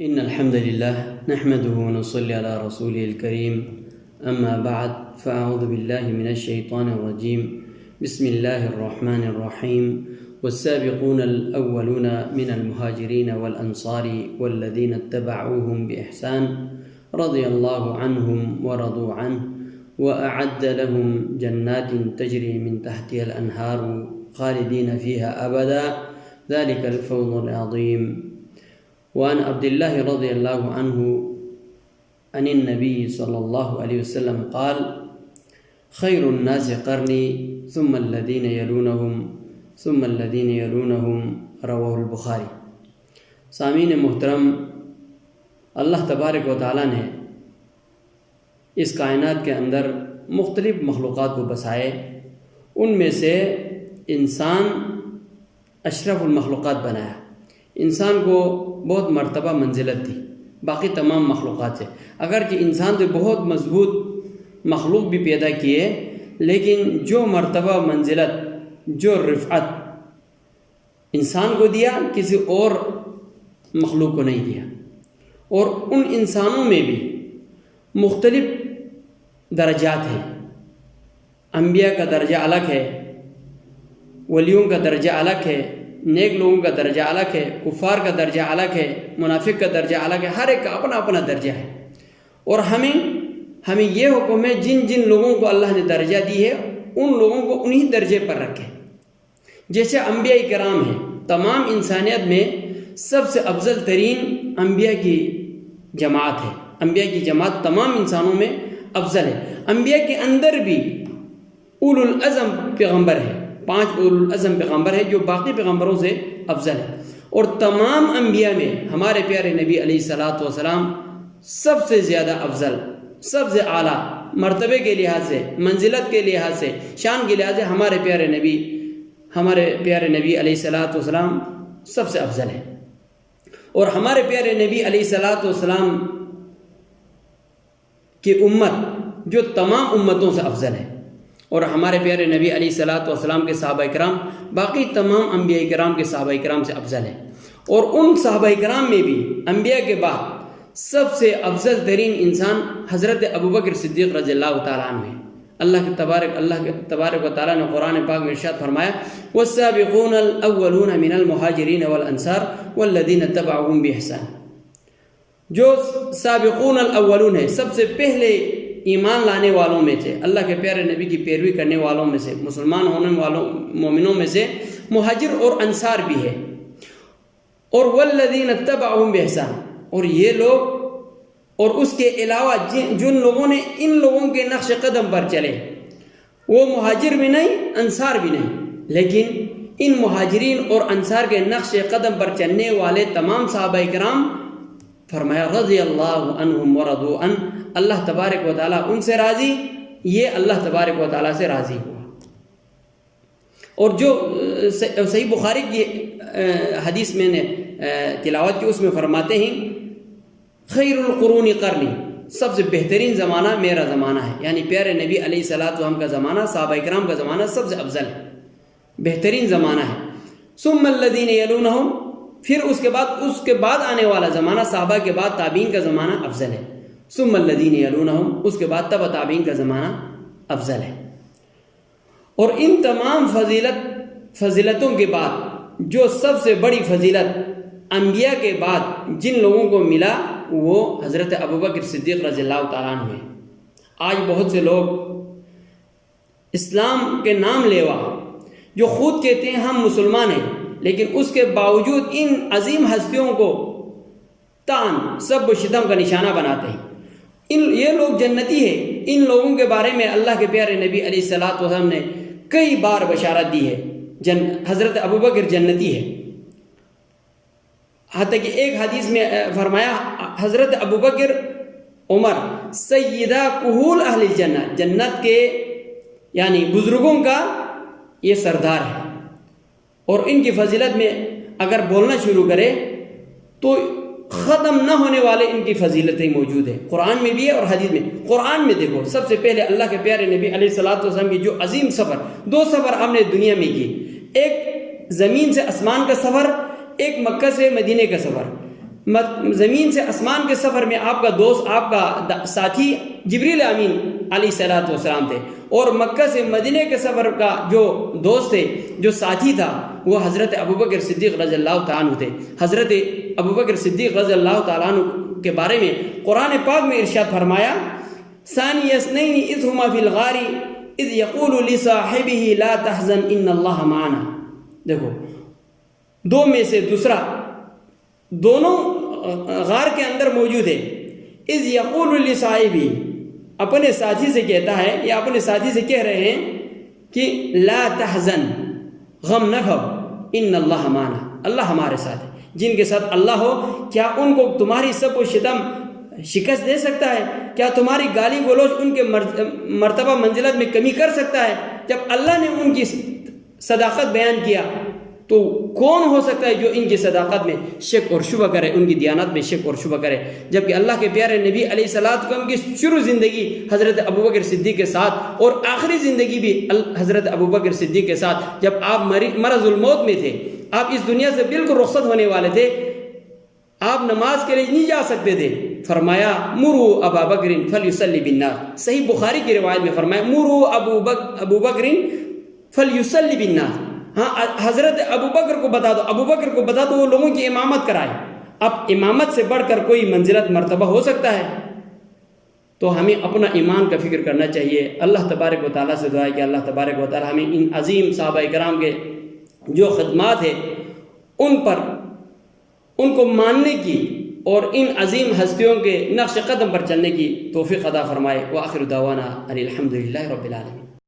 إن الحمد لله نحمده ونصلي على رسوله الكريم أما بعد فأعوذ بالله من الشيطان الرجيم بسم الله الرحمن الرحيم والسابقون الأولون من المهاجرين والأنصار والذين اتبعوهم بإحسان رضي الله عنهم ورضوا عنه وأعد لهم جنات تجري من تحتها الأنهار خالدين فيها أبدا ذلك الفوز العظيم. وعن عبد الله رضي الله عنه عن النبي صلى الله عليه وسلم قال خير الناس قرني ثم الذين يلونهم ثم الذين يلونهم رواه البخاری. سامعین محترم، اللہ تبارک و تعالیٰ نے اس کائنات کے اندر مختلف مخلوقات کو بسائے. ان میں سے انسان اشرف المخلوقات بنایا. انسان کو بہت مرتبہ منزلت دی باقی تمام مخلوقات سے. اگرچہ انسان تو بہت مضبوط مخلوق بھی پیدا کیے، لیکن جو مرتبہ منزلت، جو رفعت انسان کو دیا کسی اور مخلوق کو نہیں دیا. اور ان انسانوں میں بھی مختلف درجات ہیں. انبیاء کا درجہ الگ ہے، ولیوں کا درجہ الگ ہے، نیک لوگوں کا درجہ الگ ہے، کفار کا درجہ الگ ہے، منافق کا درجہ الگ ہے. ہر ایک کا اپنا اپنا درجہ ہے. اور ہمیں یہ حکم ہے جن جن لوگوں کو اللہ نے درجہ دی ہے ان لوگوں کو انہی درجے پر رکھیں. جیسے انبیاء کرام ہیں، تمام انسانیت میں سب سے افضل ترین انبیاء کی جماعت ہے. انبیاء کی جماعت تمام انسانوں میں افضل ہے. انبیاء کے اندر بھی اولو العزم پیغمبر ہے، 5 اولو العزم پیغمبر ہے جو باقی پیغمبروں سے افضل ہے. اور تمام انبیاء میں ہمارے پیارے نبی علیہ الصلاۃ والسلام سب سے زیادہ افضل، سب سے اعلیٰ مرتبے کے لحاظ سے، منزلت کے لحاظ سے، شان کے لحاظ سے ہمارے پیارے نبی علیہ الصلاۃ والسلام سب سے افضل ہے. اور ہمارے پیارے نبی علیہ الصلاۃ والسلام کی امت جو تمام امتوں سے افضل ہے. اور ہمارے پیارے نبی علیہ الصلاۃ والسلام کے صحابہ کرام باقی تمام انبیاء کرام کے صحابہ کرام سے افضل ہے. اور ان صحابہ کرام میں بھی انبیاء کے بعد سب سے افضل ترین انسان حضرت ابوبکر صدیق رضی اللہ تعالیٰ عنہ ہے. اللہ کے تبارک و تعالیٰ نے قرآن پاک میں ارشاد فرمایا والسابقون الاولون من المہاجرین والانصار والذین اتبعوهم بإحسان. جو سابقون الاولون ہے، سب سے پہلے ایمان لانے والوں میں سے، اللہ کے پیارے نبی کی پیروی کرنے والوں میں سے، مسلمان ہونے والوں مومنوں میں سے مہاجر اور انصار بھی ہے. اور والذین اتبعوهم بإحسان، اور یہ لوگ اور اس کے علاوہ جن لوگوں نے ان لوگوں کے نقش قدم پر چلے، وہ مہاجر بھی نہیں انصار بھی نہیں، لیکن ان مہاجرین اور انصار کے نقش قدم پر چلنے والے تمام صحابہ کرام فرمایا رضی اللہ عنہم ورضوا عنہ، اللہ تبارک و تعالیٰ ان سے راضی، یہ اللہ تبارک و تعالیٰ سے راضی ہوا. اور جو صحیح بخاری کی حدیث میں نے تلاوت کی اس میں فرماتے ہیں خیر القرون قرنی، سب سے بہترین زمانہ میرا زمانہ ہے. یعنی پیارے نبی علیہ الصلاۃ والسلام کا زمانہ، صحابہ کرام کا زمانہ سب سے افضل ہے، بہترین زمانہ ہے. ثم الذین یلونہم، پھر اس کے بعد آنے والا زمانہ، صحابہ کے بعد تابعین کا زمانہ افضل ہے. ثم الذین یلونہم، اس کے بعد تبع تابعین کا زمانہ افضل ہے. اور ان تمام فضیلتوں کے بعد جو سب سے بڑی فضیلت انبیاء کے بعد جن لوگوں کو ملا وہ حضرت ابوبکر صدیق رضی اللہ تعالیٰ عنہ ہے. آج بہت سے لوگ اسلام کے نام لیوا جو خود کہتے ہیں ہم مسلمان ہیں، لیکن اس کے باوجود ان عظیم ہستیوں کو تان، سب و شتم کا نشانہ بناتے ہیں. یہ لوگ جنتی ہیں. ان لوگوں کے بارے میں اللہ کے پیارے نبی علیہ الصلاۃ والسلام نے کئی بار بشارت دی ہے. حضرت ابوبکر جنتی ہے. حتیٰ کہ ایک حدیث میں فرمایا حضرت ابوبکر عمر سیدہ کہول اہل الجنہ، جنت کے یعنی بزرگوں کا یہ سردار ہے. اور ان کی فضیلت میں اگر بولنا شروع کرے تو ختم نہ ہونے والے ان کی فضیلتیں موجود ہیں. قرآن میں بھی ہے اور حدیث میں. قرآن میں دیکھو، سب سے پہلے اللہ کے پیارے نبی علیہ الصلاۃ والسلام کی جو عظیم سفر، 2 سفر ہم نے دنیا میں کی، ایک زمین سے آسمان کا سفر، ایک مکہ سے مدینے کا سفر. زمین سے آسمان کے سفر میں آپ کا دوست، آپ کا ساتھی جبریل امین علیہ الصلوۃ والسلام تھے، اور مکہ سے مدینے کے سفر کا جو دوست تھے، جو ساتھی تھا، وہ حضرت ابوبکر صدیق رضی اللہ تعالیٰ عنہ تھے۔ حضرت ابوبکر صدیق رضی اللہ تعالیٰ عنہ کے بارے میں قرآن پاک میں ارشاد فرمایا، ثانی اثنین اذ ہما فی الغار اذ یقول لصاحبہ لا تحزن ان اللہ معنا۔ دیکھو، دو میں سے دوسرا، دونوں غار کے اندر موجود ہے۔ اذ یقول لصاحبہ، اپنے ساتھی سے کہتا ہے، یا اپنے ساتھی سے کہہ رہے ہیں کہ لا تحزن، غم نہ کھو، ان اللہ معنا، اللہ ہمارے ساتھ ہے۔ جن کے ساتھ اللہ ہو، کیا ان کو تمہاری سب و شتم شکست دے سکتا ہے؟ کیا تمہاری گالی گلوچ ان کے مرتبہ منزلت میں کمی کر سکتا ہے؟ جب اللہ نے ان کی صداقت بیان کیا تو کون ہو سکتا ہے جو ان کی صداقت میں شک اور شبہ کرے، ان کی دیانت میں شک اور شبہ کرے؟ جبکہ اللہ کے پیارے نبی علیہ الصلوۃ والسلام کی شروع زندگی حضرت ابوبکر صدیق کے ساتھ، اور آخری زندگی بھی حضرت ابوبکر صدیق کے ساتھ، جب آپ مرض الموت میں تھے، آپ اس دنیا سے بالکل رخصت ہونے والے تھے، آپ نماز کے لیے نہیں جا سکتے تھے، فرمایا مرو ابا بکر فلیصلی بالناس۔ صحیح بخاری کی روایت میں فرمایا مرو ابو بکر فلیصلی بالناس۔ ہاں، حضرت ابوبکر کو بتا دو، ابوبکر کو بتا دو وہ لوگوں کی امامت کرائے۔ اب امامت سے بڑھ کر کوئی منزلت مرتبہ ہو سکتا ہے؟ تو ہمیں اپنا ایمان کا فکر کرنا چاہیے۔ اللہ تبارک و تعالیٰ سے دعا ہے کہ اللہ تبارک و تعالیٰ ہمیں ان عظیم صحابہ کرام کے جو خدمات ہیں ان کو ماننے کی اور ان عظیم ہستیوں کے نقش قدم پر چلنے کی توفیق عطا فرمائے۔ وآخر دعوانا ان الحمد للہ رب العالمین۔